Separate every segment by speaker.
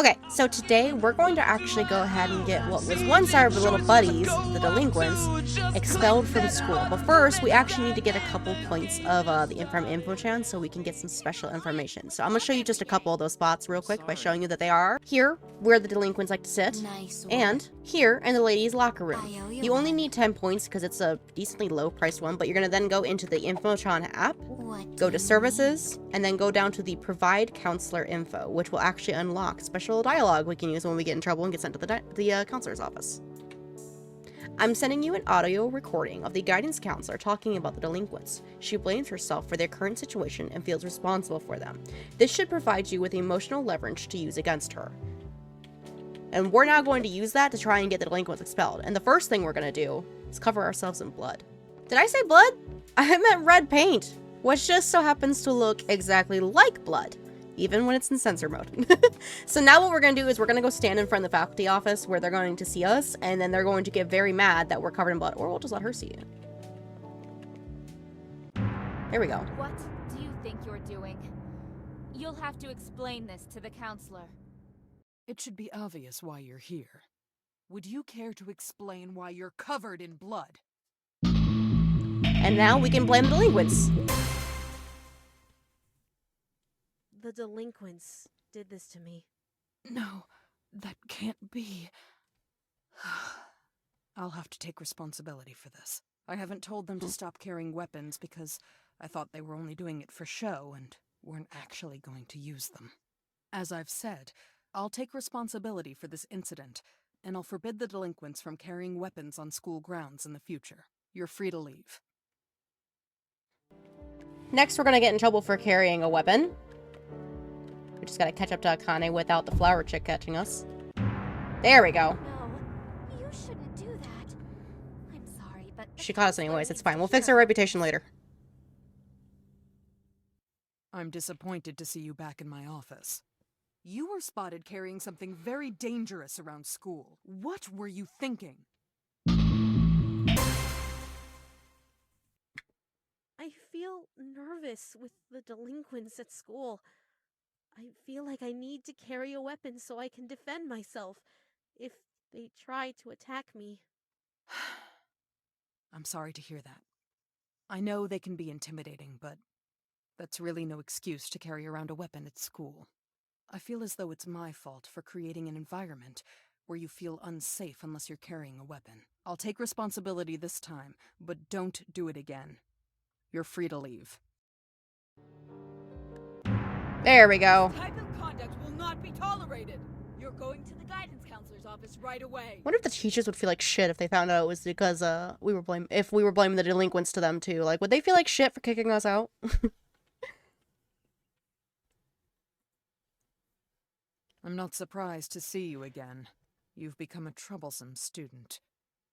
Speaker 1: Okay, so today we're going to actually go ahead and get what was once our little buddies, the delinquents, expelled from school. But first, we actually need to get a couple points of from InfoChan so we can get some special information. So I'm going to show you just a couple of those spots real quick by showing you that they are here, where the delinquents like to sit, and here in the ladies' locker room. You only need 10 points because it's a decently low-priced one, but you're going to then go into the InfoChan app, go to services, and then go down to the provide counselor info, which will actually unlock special dialogue we can use when we get in trouble and get sent to the counselor's office. I'm sending you an audio recording of the guidance counselor talking about the delinquents. She blames herself for their current situation and feels responsible for them. This should provide you with emotional leverage to use against her. And we're now going to use that to try and get the delinquents expelled. And the first thing we're going to do is cover ourselves in blood. Did I say blood? I meant red paint, which just so happens to look exactly like blood, even when it's in censor mode. So now what we're going to do is we're going to go stand in front of the faculty office where they're going to see us, and then they're going to get very mad that we're covered in blood, or we'll just let her see it. There we go.
Speaker 2: What do you think you're doing? You'll have to explain this to the counselor.
Speaker 3: It should be obvious why you're here. Would you care to explain why you're covered in blood?
Speaker 1: And now we can blame the delinquents.
Speaker 4: The delinquents did this to me.
Speaker 3: No, that can't be. I'll have to take responsibility for this. I haven't told them to stop carrying weapons because I thought they were only doing it for show and weren't actually going to use them. As I've said, I'll take responsibility for this incident, and I'll forbid the delinquents from carrying weapons on school grounds in the future. You're free to leave.
Speaker 1: Next, we're going to get in trouble for carrying a weapon. We just got to catch up to Akane without the flower chick catching us. There we go.
Speaker 2: No, you shouldn't do that. I'm sorry, but
Speaker 1: She caught us anyways. It's fine. We'll fix her reputation later.
Speaker 3: I'm disappointed to see you back in my office. You were spotted carrying something very dangerous around school. What were you thinking?
Speaker 4: I feel nervous with the delinquents at school. I feel like I need to carry a weapon so I can defend myself if they try to attack me.
Speaker 3: I'm sorry to hear that. I know they can be intimidating, but that's really no excuse to carry around a weapon at school. I feel as though it's my fault for creating an environment where you feel unsafe unless you're carrying a weapon. I'll take responsibility this time, but don't do it again. You're free to leave.
Speaker 1: There we go.
Speaker 5: This type of conduct will not be tolerated. You're going to the guidance counselor's office right away.
Speaker 1: I wonder if the teachers would feel like shit if they found out it was because we were blaming the delinquents to them too. Like, would they feel like shit for kicking us out?
Speaker 3: I'm not surprised to see you again. You've become a troublesome student.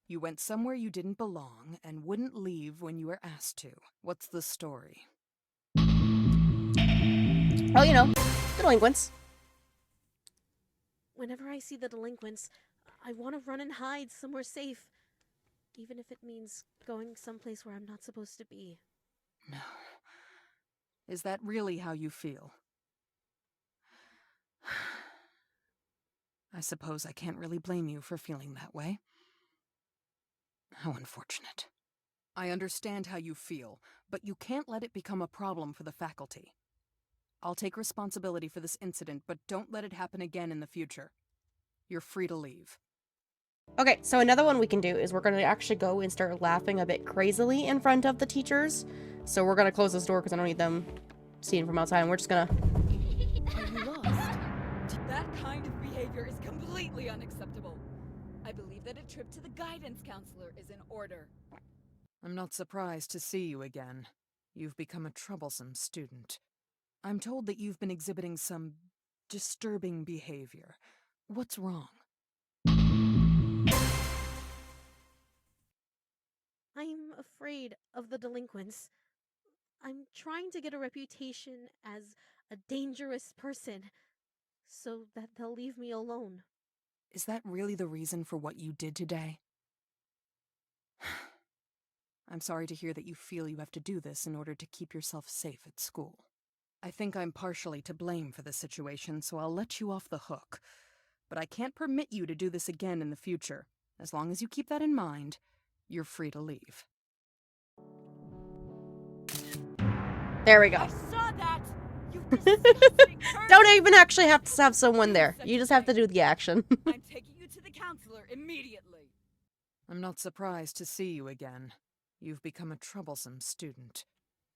Speaker 3: You went somewhere you didn't belong and wouldn't leave when you were asked to. What's the story?
Speaker 1: Oh, you know, delinquents.
Speaker 4: Whenever I see the delinquents, I want to run and hide somewhere safe, even if it means going someplace where I'm not supposed to be.
Speaker 3: No. Is that really how you feel? I suppose I can't really blame you for feeling that way. How unfortunate. I understand how you feel, but you can't let it become a problem for the faculty. I'll take responsibility for this incident, but don't let it happen again in the future. You're free to leave.
Speaker 1: Okay, so another one we can do is we're going to actually go and start laughing a bit crazily in front of the teachers. So we're going to close this door because I don't need them seeing from outside, and we're just going to...
Speaker 5: Are you lost? That kind of behavior is completely unacceptable. I believe that a trip to the guidance counselor is in order.
Speaker 3: I'm not surprised to see you again. You've become a troublesome student. I'm told that you've been exhibiting some disturbing behavior. What's wrong?
Speaker 4: I'm afraid of the delinquents. I'm trying to get a reputation as a dangerous person so that they'll leave me alone.
Speaker 3: Is that really the reason for what you did today? I'm sorry to hear that you feel you have to do this in order to keep yourself safe at school. I think I'm partially to blame for the situation, so I'll let you off the hook. But I can't permit you to do this again in the future. As long as you keep that in mind, you're free to leave.
Speaker 1: There we go.
Speaker 5: I saw that! You disgusting pervert!
Speaker 1: Don't even actually have to have someone there. You just have to do the action.
Speaker 5: I'm taking you to the counselor immediately.
Speaker 3: I'm not surprised to see you again. You've become a troublesome student.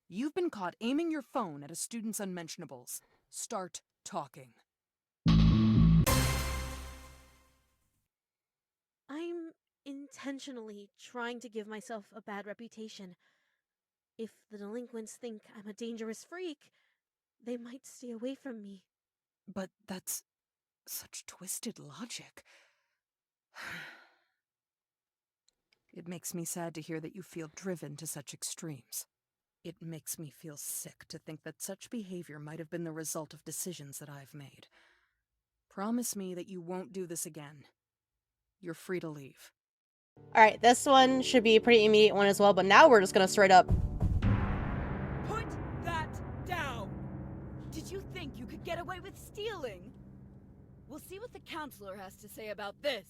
Speaker 3: You've been caught aiming your phone at a student's unmentionables. Start talking.
Speaker 4: I'm intentionally trying to give myself a bad reputation. If the delinquents think I'm a dangerous freak, they might stay away from me.
Speaker 3: But that's such twisted logic. It makes me sad to hear that you feel driven to such extremes. It makes me feel sick to think that such behavior might have been the result of decisions that I've made. Promise me that you won't do this again. You're free to leave.
Speaker 1: Alright, this one should be a pretty immediate one as well, but now we're just gonna straight up.
Speaker 5: Put that down! Did you think you could get away with stealing? We'll see what the counselor has to say about this.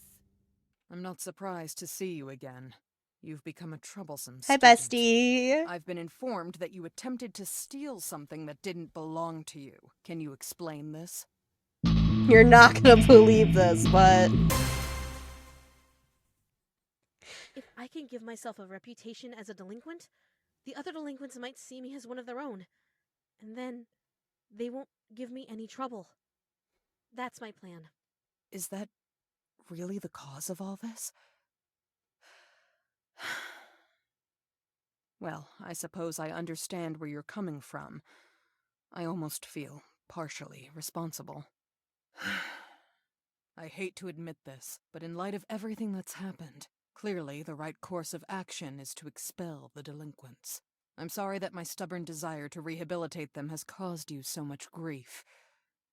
Speaker 3: I'm not surprised to see you again. You've become a troublesome
Speaker 1: Hi,
Speaker 3: student.
Speaker 1: bestie.
Speaker 3: I've been informed that you attempted to steal something that didn't belong to you. Can you explain this?
Speaker 1: You're not gonna believe this, but...
Speaker 4: If I can give myself a reputation as a delinquent, the other delinquents might see me as one of their own. And then they won't give me any trouble. That's my plan.
Speaker 3: Is that really the cause of all this? Well, I suppose I understand where you're coming from. I almost feel partially responsible. I hate to admit this, but in light of everything that's happened, clearly the right course of action is to expel the delinquents. I'm sorry that my stubborn desire to rehabilitate them has caused you so much grief.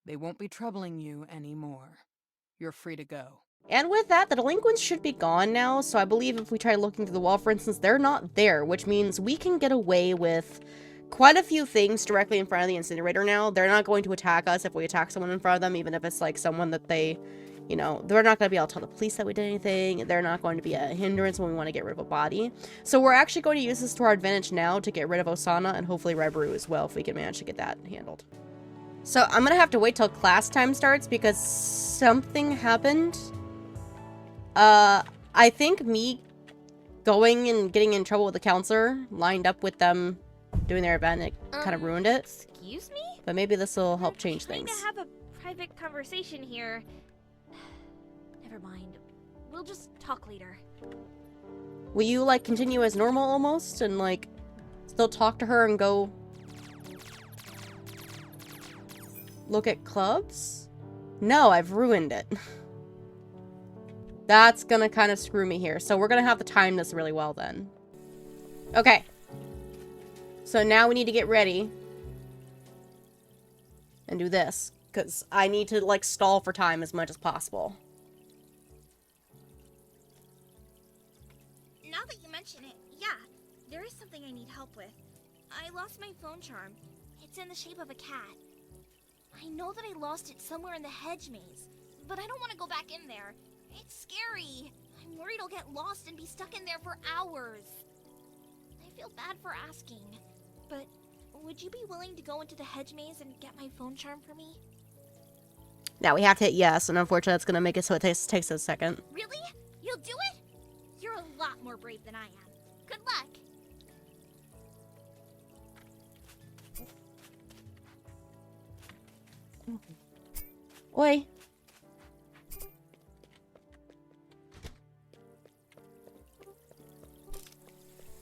Speaker 3: They won't be troubling you anymore. You're free to go.
Speaker 1: And with that, the delinquents should be gone now, so I believe if we try looking through the wall, for instance, they're not there, which means we can get away with quite a few things directly in front of the incinerator now. They're not going to attack us if we attack someone in front of them, even if it's like someone that they, you know, they're not going to be able to tell the police that we did anything. They're not going to be a hindrance when we want to get rid of a body. So we're actually going to use this to our advantage now to get rid of Osana and hopefully Rebru as well, if we can manage to get that handled. So I'm going to have to wait till class time starts because something happened. I think me going and getting in trouble with the counselor lined up with them doing their event, it kind of ruined it.
Speaker 2: Excuse me?
Speaker 1: But maybe this will help change
Speaker 2: We're trying
Speaker 1: things.
Speaker 2: to have a private conversation here. Never mind. We'll just talk later.
Speaker 1: Will you, like, continue as normal almost and, like, still talk to her and go look at clubs? No, I've ruined it. That's gonna kind of screw me here. So we're gonna have to time this really well then. Okay. So now we need to get ready and do this, because I need to, like, stall for time as much as possible.
Speaker 2: Now that you mention it, yeah, there is something I need help with. I lost my phone charm. It's in the shape of a cat. I know that I lost it somewhere in the hedge maze, but I don't want to go back in there. It's scary. I'm worried I'll get lost and be stuck in there for hours. I feel bad for asking, but would you be willing to go into the hedge maze and get my phone charm for me?
Speaker 1: Now we have to hit yes, and unfortunately that's gonna make it so it takes a second.
Speaker 2: Really? You'll do it? You're a lot more brave than I am. Good luck.
Speaker 1: Oi.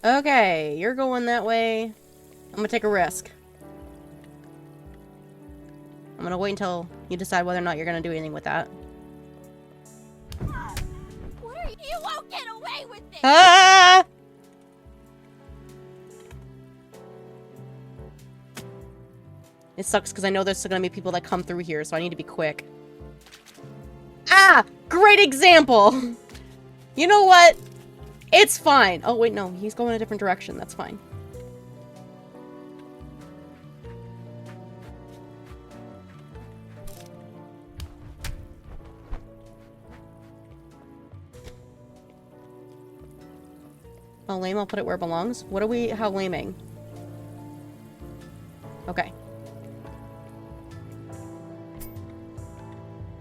Speaker 1: Okay, you're going that way. I'm gonna take a risk. I'm gonna wait until you decide whether or not you're gonna do anything with that.
Speaker 2: What are you won't get away with this?
Speaker 1: Ah! It sucks because I know there's gonna be people that come through here, so I need to be quick. Ah! Great example! You know what? It's fine. Oh, wait, no. He's going a different direction. That's fine. Oh, lame, I'll put it where it belongs. What are we, how laming? Okay.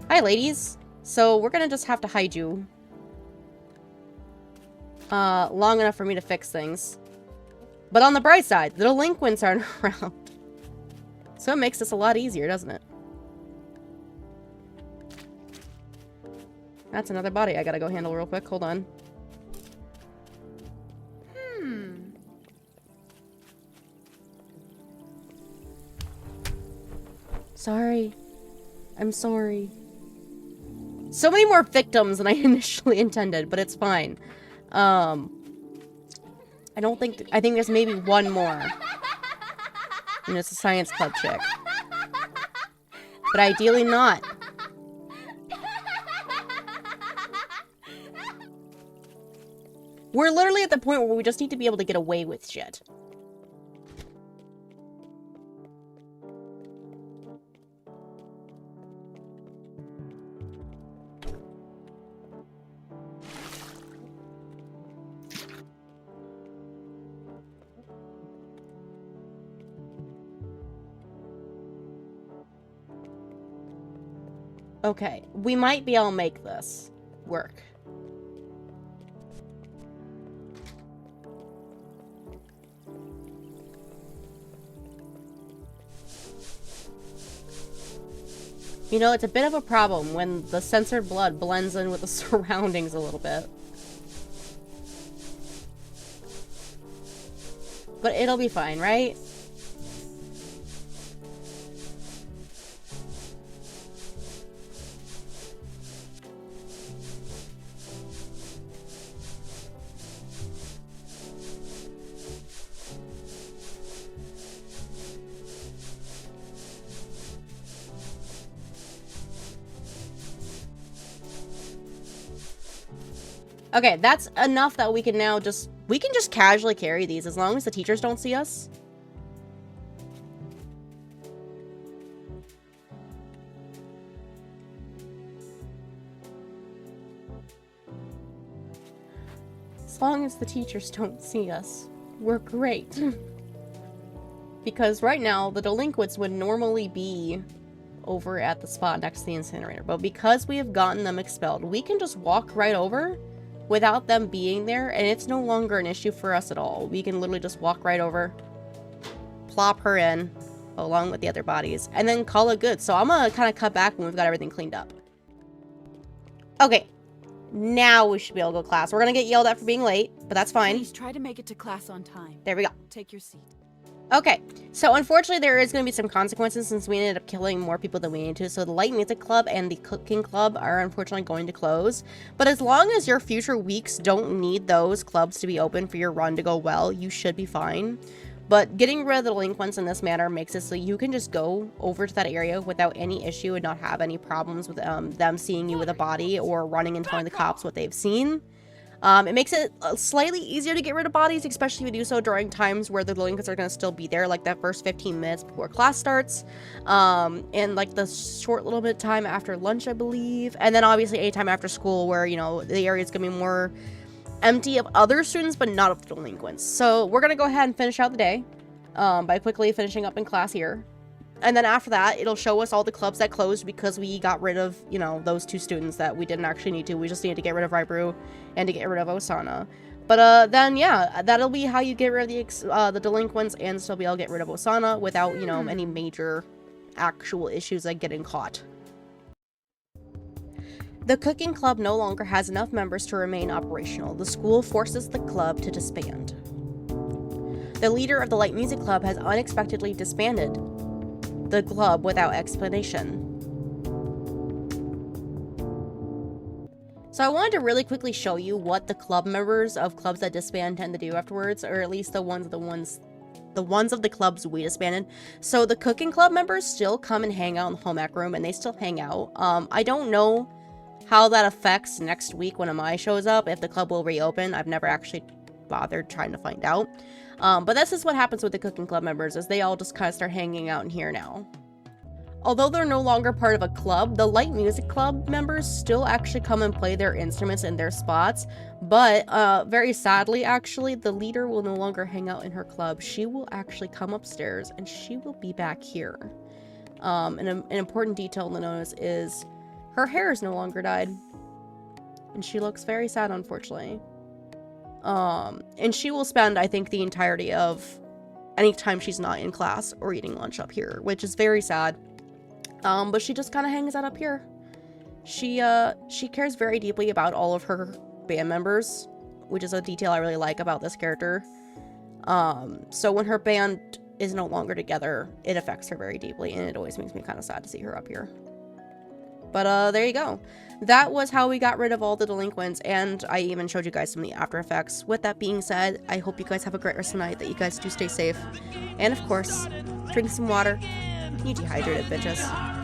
Speaker 1: Hi, ladies. So, we're gonna just have to hide you. Long enough for me to fix things. But on the bright side, the delinquents aren't around. So it makes this a lot easier, doesn't it? That's another body I gotta go handle real quick. Hold on. Sorry. I'm sorry. So many more victims than I initially intended, but it's fine. I don't think... I think there's maybe one more. And it's a science club chick. But ideally not. We're literally at the point where we just need to be able to get away with shit. Okay, we might be able to make this work. You know, it's a bit of a problem when the censored blood blends in with the surroundings a little bit. But it'll be fine, right? Okay, that's enough that we can now just... We can just casually carry these as long as the teachers don't see us. As long as the teachers don't see us, we're great. Because right now, the delinquents would normally be over at the spot next to the incinerator. But because we have gotten them expelled, we can just walk right over without them being there, and it's no longer an issue for us at all. We can literally just walk right over, plop her in, along with the other bodies, and then call it good. So I'm gonna kind of cut back when we've got everything cleaned up. Okay, now we should be able to go to class. We're gonna get yelled at for being late, but that's fine.
Speaker 5: Please try to make it to class on time.
Speaker 1: There we go.
Speaker 5: Take your seat.
Speaker 1: Okay, so unfortunately there is going to be some consequences since we ended up killing more people than we needed to. So the Light Music Club and the Cooking Club are unfortunately going to close. But as long as your future weeks don't need those clubs to be open for your run to go well, you should be fine. But getting rid of the delinquents in this manner makes it so you can just go over to that area without any issue and not have any problems with them seeing you with a body or running and telling the cops what they've seen. It makes it slightly easier to get rid of bodies, especially if you do so during times where the delinquents are going to still be there, like that first 15 minutes before class starts, and like the short little bit of time after lunch, I believe, and then obviously anytime after school where, you know, the area is going to be more empty of other students, but not of the delinquents. So we're going to go ahead and finish out the day by quickly finishing up in class here. And then after that, it'll show us all the clubs that closed because we got rid of, you know, those two students that we didn't actually need to. We just needed to get rid of Rybrew and to get rid of Osana. But then, yeah, that'll be how you get rid of the delinquents and still be able to get rid of Osana without, you know, any major actual issues like getting caught. The Cooking Club no longer has enough members to remain operational. The school forces the club to disband. The leader of the Light Music Club has unexpectedly disbanded the club without explanation. So I wanted to really quickly show you what the club members of clubs that disband tend to do afterwards, or at least the ones of the clubs we disbanded. So the Cooking Club members still come and hang out in the home ec room, and they still hang out. I don't know how that affects next week when Amai shows up, if the club will reopen. I've never actually bothered trying to find out. But this is what happens with the Cooking Club members, is they all just kind of start hanging out in here now. although they're no longer part of a club, the light music club members still actually come and play their instruments in their spots. But very sadly, actually, the leader will no longer hang out in her club. She will actually come upstairs and she will be back here. An important detail to notice is her hair is no longer dyed. And she looks very sad, unfortunately. And she will spend, I think, the entirety of any time she's not in class or eating lunch up here, which is very sad. But she just kind of hangs out up here. She cares very deeply about all of her band members, which is a detail I really like about this character. So when her band is no longer together, it affects her very deeply, and it always makes me kind of sad to see her up here. But there you go. That was how we got rid of all the delinquents, and I even showed you guys some of the after effects. With that being said, I hope you guys have a great rest of the night, that you guys do stay safe, and of course, drink some water. You dehydrated bitches.